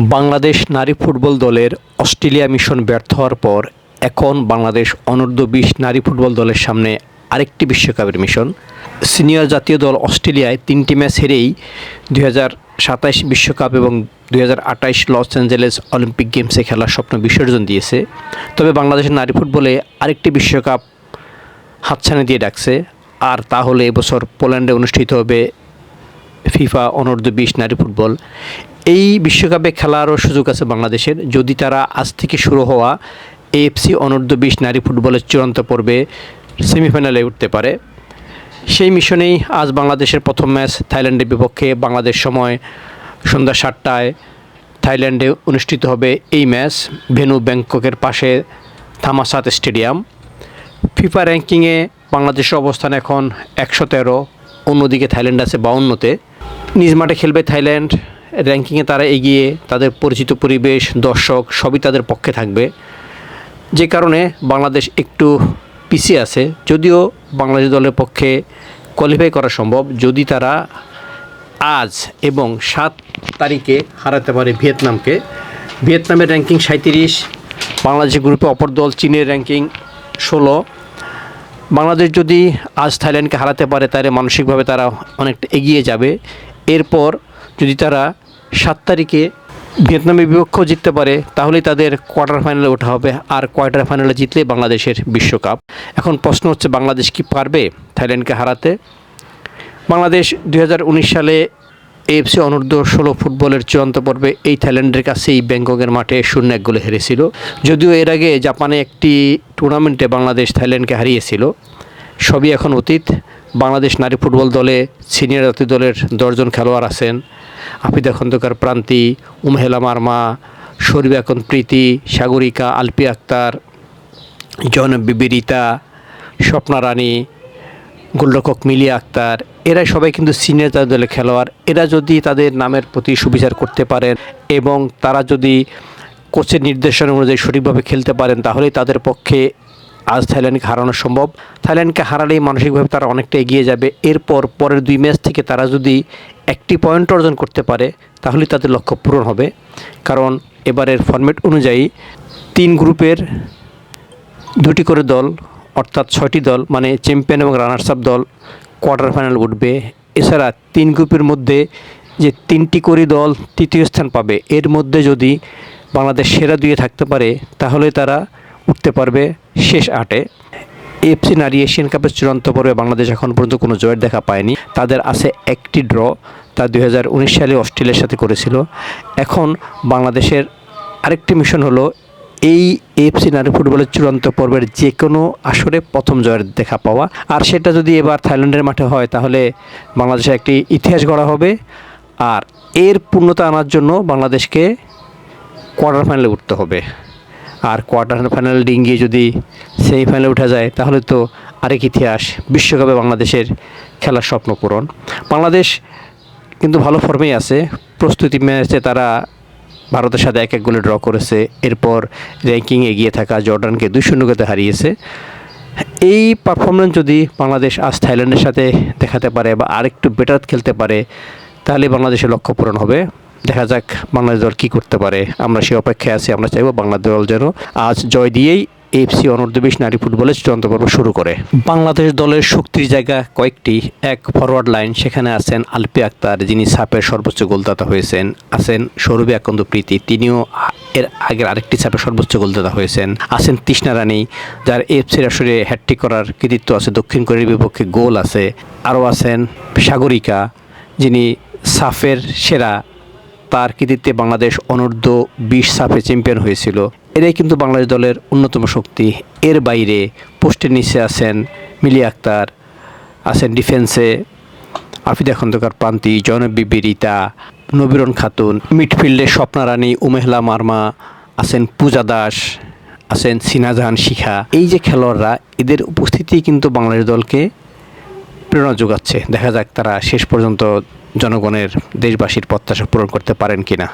বাংলাদেশ নারী ফুটবল দলের Australia mission ব্যর্থ হওয়ার পর এখন বাংলাদেশ অনূর্ধ্ব-20 নারী ফুটবল দলের সামনে আরেকটি বিশ্বকাপের মিশন। সিনিয়র জাতীয় দল অস্ট্রেলিয়ায় 3টি ম্যাচ হেরেই 2027 বিশ্বকাপ এবং 2028 লস অ্যাঞ্জেলেস অলিম্পিক গেমসে খেলার স্বপ্ন বিসর্জন দিয়েছে। তবে বাংলাদেশের নারী ফুটবলে আরেকটি বিশ্বকাপ হাতছানি দিয়ে ডাকছে, আর তা হলে এবছর পোল্যান্ডে অনুষ্ঠিত হবে ফিফা অনূর্ধ্ব-20 নারী ফুটবল। এই বিশ্বকাপে খেলারও সুযোগ আছে বাংলাদেশের, যদি তারা আজ থেকে শুরু হওয়া এএফসি অনূর্ধ্ব-20 নারী ফুটবলের চূড়ান্ত পর্বে সেমিফাইনালে উঠতে পারে। সেই মিশনেই আজ বাংলাদেশের প্রথম ম্যাচ থাইল্যান্ডের বিপক্ষে বাংলাদেশ সময় সন্ধ্যা 7টায় থাইল্যান্ডে অনুষ্ঠিত হবে এই ম্যাচ। ভেন্যু ব্যাংককের পাশে থামাসাত স্টেডিয়াম। ফিফা র্যাঙ্কিংয়ে বাংলাদেশের অবস্থান এখন 113, অন্যদিকে থাইল্যান্ড আছে 52-তে। নিজ মাঠে খেলবে থাইল্যান্ড, র্যাঙ্কিংয়ে তারা এগিয়ে, তাদের পরিচিত পরিবেশ, দর্শক সবই তাদের পক্ষে থাকবে, যে কারণে বাংলাদেশ একটু পিছিয়ে আছে। যদিও বাংলাদেশ দলের পক্ষে কোয়ালিফাই করা সম্ভব যদি তারা আজ এবং 7 তারিখে হারাতে পারে ভিয়েতনামকে। ভিয়েতনামের র্যাঙ্কিং 37, বাংলাদেশের গ্রুপে অপর দল চীনের র্যাঙ্কিং 16। বাংলাদেশ যদি আজ থাইল্যান্ডকে হারাতে পারে তাহলে মানসিকভাবে তারা অনেকটা এগিয়ে যাবে। এরপর যদি তারা 7 তারিখে ভিয়েতনামের বিপক্ষেও জিততে পারে তাহলেই তাদের কোয়ার্টার ফাইনালে ওঠা হবে, আর কোয়ার্টার ফাইনালে জিতলে বাংলাদেশের বিশ্বকাপ। এখন প্রশ্ন হচ্ছে, বাংলাদেশ কি পারবে থাইল্যান্ডকে হারাতে? বাংলাদেশ 2019 সালে এএফসি অনূর্ধ্ব-16 ফুটবলের চূড়ান্ত পর্বে এই থাইল্যান্ডের কাছেই ব্যাংককের মাঠে 0-1 গোলে হেরেছিল। যদিও এর আগে জাপানে একটি টুর্নামেন্টে বাংলাদেশ থাইল্যান্ডকে হারিয়েছিল। সবই এখন অতীত। বাংলাদেশ নারী ফুটবল দলে সিনিয়র জাতীয় দলের 10 জন খেলোয়াড় আছেন। আফিদা খন্দকার প্রান্তি, উমহেলা মারমা, শরীফা আক্তার প্রীতি, সাগরিকা, আলপি আক্তার, জয়নব বিবি রিতা, স্বপ্না রানী, গোলরক্ষক মিলিয়া আক্তার, এরা সবাই কিন্তু সিনিয়র জাতীয় দলের খেলোয়াড়। এরা যদি তাদের নামের প্রতি সুবিচার করতে পারেন এবং তারা যদি কোচের নির্দেশনা অনুযায়ী সঠিকভাবে খেলতে পারেন তাহলেই তাদের পক্ষে আজ থাইল্যান্ডকে হারানো সম্ভব। থাইল্যান্ডকে হারালেই মানসিকভাবে তারা অনেকটা এগিয়ে যাবে। এরপর পরের 2 ম্যাচ থেকে তারা যদি 1টি পয়েন্ট অর্জন করতে পারে তাহলেই তাদের লক্ষ্য পূরণ হবে। কারণ এবারের ফরম্যাট অনুযায়ী 3 গ্রুপের 2টি করে দল, অর্থাৎ 6টি দল, মানে চ্যাম্পিয়ন এবং রানার্স আপ দল কোয়ার্টার ফাইনাল উঠবে। এছাড়া 3 গ্রুপের মধ্যে যে 3টি করে দল তৃতীয় স্থান পাবে, এর মধ্যে যদি বাংলাদেশ সেরা 2-এ থাকতে পারে তাহলে তারা উঠতে পারবে শেষ 8-এ। এএফসি নারী এশিয়ান কাপের চূড়ান্ত পর্বে বাংলাদেশ এখন পর্যন্ত কোনো জয়ের দেখা পায়নি। তাদের আছে একটি ড্র, তা 2019 সালে অস্ট্রেলিয়ার সাথে করেছিল। এখন বাংলাদেশের আরেকটি মিশন হলো এই এএফসি নারী ফুটবলের চূড়ান্ত পর্বের যে কোনো আসরে প্রথম জয়ের দেখা পাওয়া। আর সেটা যদি এবার থাইল্যান্ডের মাঠে হয় তাহলে বাংলাদেশের একটি ইতিহাস গড়া হবে। আর এর পূর্ণতা আনার জন্য বাংলাদেশকে কোয়ার্টার ফাইনালে উঠতে হবে। আর কোয়ার্টার ফাইনাল ডিঙ্গিয়ে যদি সেমিফাইনালে উঠা যায় তাহলে তো আরেক ইতিহাস, বিশ্বকাপে বাংলাদেশের খেলার স্বপ্ন পূরণ। বাংলাদেশ কিন্তু ভালো ফর্মেই আছে। প্রস্তুতি ম্যাচে তারা ভারতের সাথে 1-1 গোলে ড্র করেছে। এরপর র্যাঙ্কিং এগিয়ে থাকা জর্ডানকে 2-0 হারিয়েছে। এই পারফরমেন্স যদি বাংলাদেশ আজ থাইল্যান্ডের সাথে দেখাতে পারে বা আরেকটু বেটার খেলতে পারে তাহলে বাংলাদেশের লক্ষ্য পূরণ হবে। দেখা যাক বাংলাদেশ দল কী করতে পারে, আমরা সেই অপেক্ষায় আছি। আমরা চাইব বাংলাদেশ দল যেন আজ জয় দিয়েই এএফসি অনূর্ধ্ব-20 নারী ফুটবলের চূড়ান্ত পর্ব শুরু করে। বাংলাদেশ দলের শক্তির জায়গা কয়েকটি। এক, ফরওয়ার্ড লাইন, সেখানে আছেন আলপি আক্তার, যিনি সাপের সর্বোচ্চ গোলদাতা হয়েছেন। আছেন শরীফা আক্তার প্রীতি, তিনিও এর আগের আরেকটি সাপের সর্বোচ্চ গোলদাতা হয়েছেন। আছেন তৃষ্ণা রানী, যার এএফসির আসরে হ্যাটট্রিক করার কৃতিত্ব আছে, দক্ষিণ কোরিয়ার বিপক্ষে গোল আছে। আরও আছেন সাগরিকা, যিনি সাফের সেরা, তার কৃতিত্বে বাংলাদেশ অনূর্ধ্ব-20 সাফে চ্যাম্পিয়ন হয়েছিল। এরাই কিন্তু বাংলাদেশ দলের অন্যতম শক্তি। এর বাইরে পোস্টের নিচে আছেন মিলিয়া আক্তার, আছেন ডিফেন্সে আফিদা খন্দকার প্রান্তি, জয়নব বিবি রিতা, নবীরন খাতুন, মিডফিল্ডে স্বপ্না রানী, উমহেলা মারমা, আছেন পূজা দাস, আছেন সিনা জাহান শিখা। এই যে খেলোয়াড়রা, এদের উপস্থিতি কিন্তু বাংলাদেশ দলকে প্রেরণা যোগাচ্ছে। দেখা যাক তারা শেষ পর্যন্ত জনগণের, দেশবাসীর প্রত্যাশা পূরণ করতে পারেন কিনা।